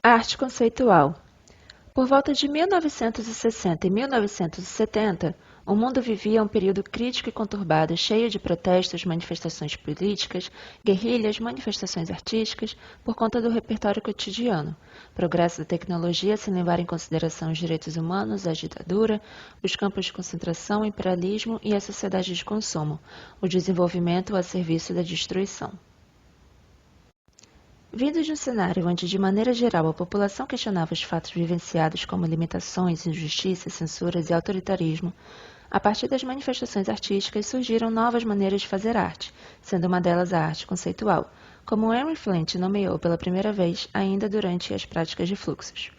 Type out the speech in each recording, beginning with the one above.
Arte conceitual. Por volta de 1960 e 1970, o mundo vivia um período crítico e conturbado, cheio de protestos, manifestações políticas, guerrilhas, manifestações artísticas, por conta do repertório cotidiano, progresso da tecnologia sem levar em consideração os direitos humanos, a ditadura, os campos de concentração, o imperialismo e a sociedade de consumo, o desenvolvimento a serviço da destruição. Vindo de um cenário onde, de maneira geral, a população questionava os fatos vivenciados como limitações, injustiças, censuras e autoritarismo, a partir das manifestações artísticas surgiram novas maneiras de fazer arte, sendo uma delas a arte conceitual, como Henry Flint nomeou pela primeira vez ainda durante as práticas de fluxos.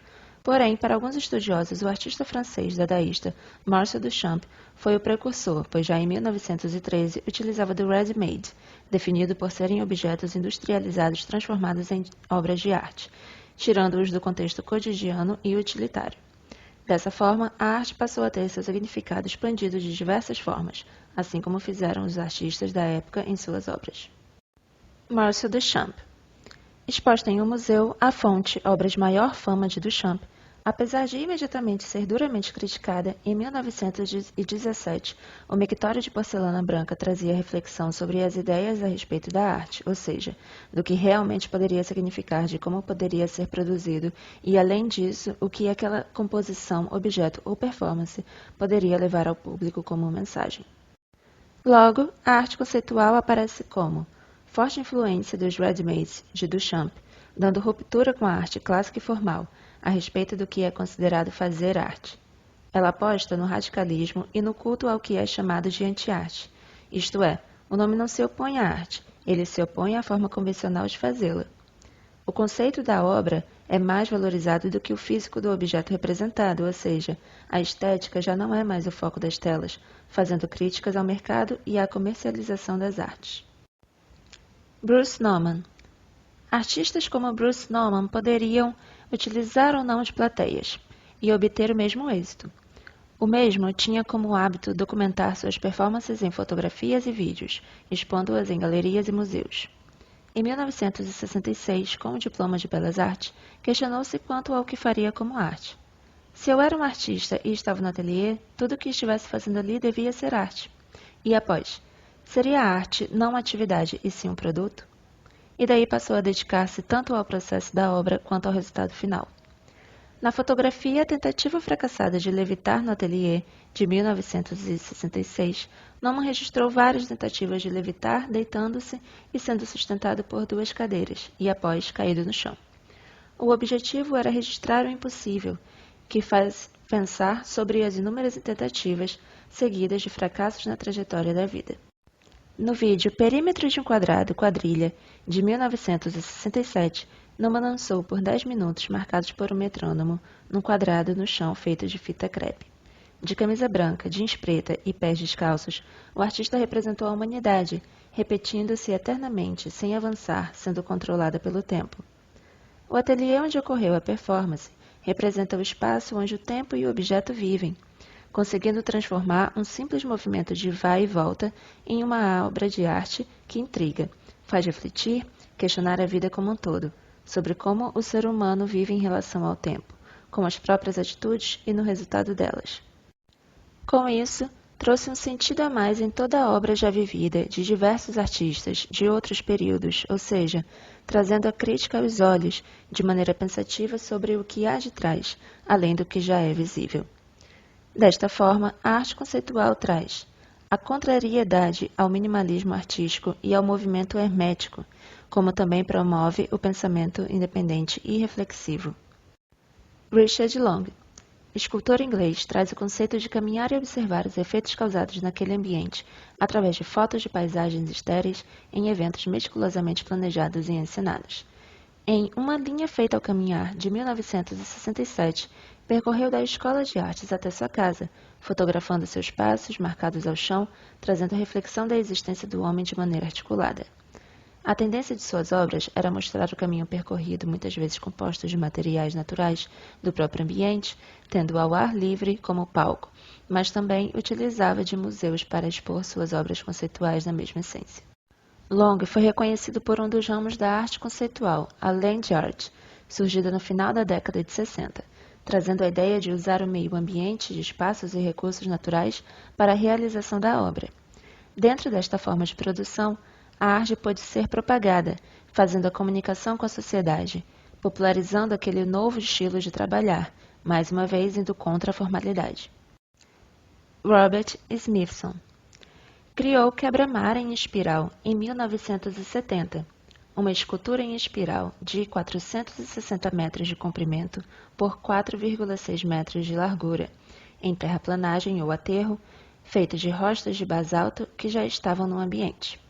Porém, para alguns estudiosos, o artista francês dadaísta Marcel Duchamp foi o precursor, pois já em 1913 utilizava do ready-made, definido por serem objetos industrializados transformados em obras de arte, tirando-os do contexto cotidiano e utilitário. Dessa forma, a arte passou a ter seu significado expandido de diversas formas, assim como fizeram os artistas da época em suas obras. Marcel Duchamp. Exposta em um museu, a fonte, obra de maior fama de Duchamp, apesar de imediatamente ser duramente criticada, em 1917, o mictório de porcelana branca trazia reflexão sobre as ideias a respeito da arte, ou seja, do que realmente poderia significar, de como poderia ser produzido e, além disso, o que aquela composição, objeto ou performance poderia levar ao público como mensagem. Logo, a arte conceitual aparece como forte influência dos ready-mades de Duchamp, dando ruptura com a arte clássica e formal, a respeito do que é considerado fazer arte. Ela aposta no radicalismo e no culto ao que é chamado de anti-arte, isto é, o nome não se opõe à arte, ele se opõe à forma convencional de fazê-la. O conceito da obra é mais valorizado do que o físico do objeto representado, ou seja, a estética já não é mais o foco das telas, fazendo críticas ao mercado e à comercialização das artes. Bruce Nauman. Artistas como Bruce Nauman poderiam utilizar ou não de plateias, e obter o mesmo êxito. O mesmo tinha como hábito documentar suas performances em fotografias e vídeos, expondo-as em galerias e museus. Em 1966, com o diploma de Belas Artes, questionou-se quanto ao que faria como arte. Se eu era um artista e estava no ateliê, tudo o que estivesse fazendo ali devia ser arte. E após? Seria a arte não uma atividade e sim um produto? E daí passou a dedicar-se tanto ao processo da obra quanto ao resultado final. Na fotografia A Tentativa Fracassada de Levitar no Ateliê, de 1966, Nauman registrou várias tentativas de levitar deitando-se e sendo sustentado por duas cadeiras, e após caído no chão. O objetivo era registrar o impossível, que faz pensar sobre as inúmeras tentativas seguidas de fracassos na trajetória da vida. No vídeo Perímetro de um Quadrado, Quadrilha, de 1967, Nauman dançou por 10 minutos marcados por um metrônomo num quadrado no chão feito de fita crepe. De camisa branca, jeans preta e pés descalços, o artista representou a humanidade, repetindo-se eternamente, sem avançar, sendo controlada pelo tempo. O ateliê onde ocorreu a performance representa o espaço onde o tempo e o objeto vivem, conseguindo transformar um simples movimento de vai e volta em uma obra de arte que intriga, faz refletir, questionar a vida como um todo, sobre como o ser humano vive em relação ao tempo, com as próprias atitudes e no resultado delas. Com isso, trouxe um sentido a mais em toda a obra já vivida de diversos artistas de outros períodos, ou seja, trazendo a crítica aos olhos, de maneira pensativa sobre o que há de trás, além do que já é visível. Desta forma, a arte conceitual traz a contrariedade ao minimalismo artístico e ao movimento hermético, como também promove o pensamento independente e reflexivo. Richard Long, escultor inglês, traz o conceito de caminhar e observar os efeitos causados naquele ambiente através de fotos de paisagens estéreis em eventos meticulosamente planejados e ensinados. Em Uma Linha Feita ao Caminhar, de 1967, percorreu da Escola de Artes até sua casa, fotografando seus passos marcados ao chão, trazendo a reflexão da existência do homem de maneira articulada. A tendência de suas obras era mostrar o caminho percorrido, muitas vezes composto de materiais naturais do próprio ambiente, tendo ao ar livre como palco, mas também utilizava de museus para expor suas obras conceituais na mesma essência. Long foi reconhecido por um dos ramos da arte conceitual, a land art, surgida no final da década de 60, trazendo a ideia de usar o meio ambiente de espaços e recursos naturais para a realização da obra. Dentro desta forma de produção, a arte pôde ser propagada, fazendo a comunicação com a sociedade, popularizando aquele novo estilo de trabalhar, mais uma vez indo contra a formalidade. Robert Smithson criou o quebra-mar em espiral em 1970, uma escultura em espiral de 460 metros de comprimento por 4,6 metros de largura, em terraplanagem ou aterro, feita de rostas de basalto que já estavam no ambiente.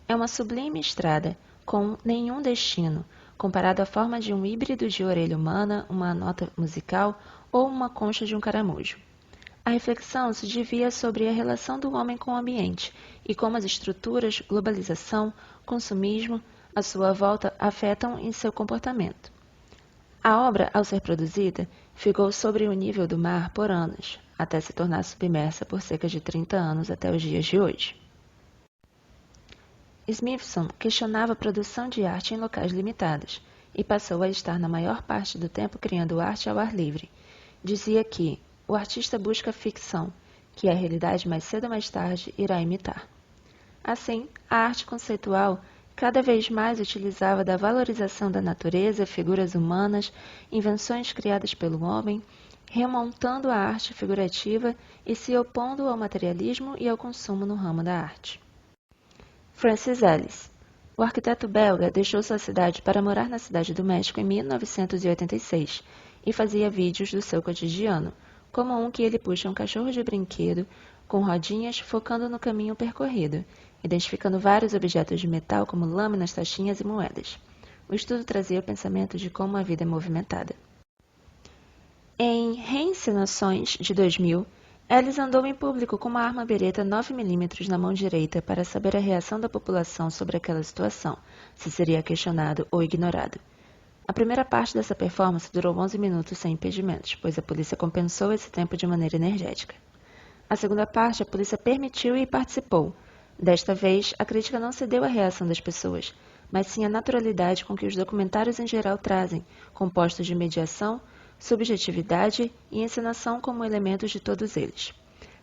É uma sublime estrada, com nenhum destino, comparado à forma de um híbrido de orelha humana, uma nota musical ou uma concha de um caramujo. A reflexão se devia sobre a relação do homem com o ambiente e como as estruturas, globalização, consumismo, à sua volta afetam em seu comportamento. A obra, ao ser produzida, ficou sobre o nível do mar por anos, até se tornar submersa por cerca de 30 anos até os dias de hoje. Smithson questionava a produção de arte em locais limitados e passou a estar na maior parte do tempo criando arte ao ar livre. Dizia que o artista busca a ficção, que a realidade mais cedo ou mais tarde irá imitar. Assim, a arte conceitual cada vez mais utilizava da valorização da natureza, figuras humanas, invenções criadas pelo homem, remontando a arte figurativa e se opondo ao materialismo e ao consumo no ramo da arte. Francis Allis. O arquiteto belga deixou sua cidade para morar na Cidade do México em 1986 e fazia vídeos do seu cotidiano, como um que ele puxa um cachorro de brinquedo com rodinhas focando no caminho percorrido, identificando vários objetos de metal como lâminas, taxinhas e moedas. O estudo trazia o pensamento de como a vida é movimentada. Em Reencenações, de 2000, Ellis andou em público com uma arma beretta 9mm na mão direita para saber a reação da população sobre aquela situação, se seria questionado ou ignorado. A primeira parte dessa performance durou 11 minutos sem impedimentos, pois a polícia compensou esse tempo de maneira energética. A segunda parte, a polícia permitiu e participou. Desta vez, a crítica não cedeu à reação das pessoas, mas sim à naturalidade com que os documentários em geral trazem, compostos de mediação, subjetividade e encenação como elementos de todos eles,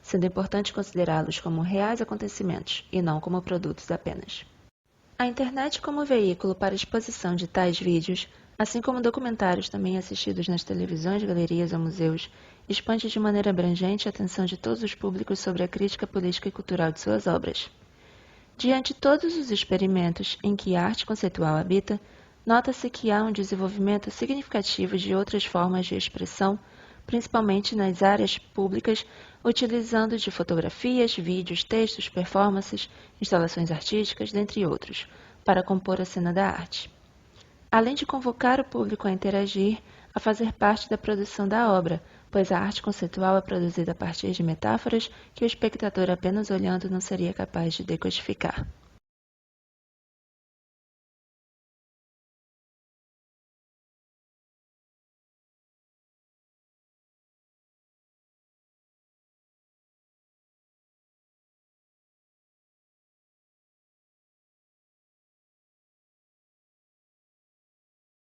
sendo importante considerá-los como reais acontecimentos e não como produtos apenas. A internet como veículo para a exposição de tais vídeos, assim como documentários também assistidos nas televisões, galerias ou museus, expande de maneira abrangente a atenção de todos os públicos sobre a crítica política e cultural de suas obras. Diante de todos os experimentos em que a arte conceitual habita, nota-se que há um desenvolvimento significativo de outras formas de expressão, principalmente nas áreas públicas, utilizando de fotografias, vídeos, textos, performances, instalações artísticas, dentre outros, para compor a cena da arte. Além de convocar o público a interagir, a fazer parte da produção da obra, pois a arte conceitual é produzida a partir de metáforas que o espectador apenas olhando não seria capaz de decodificar.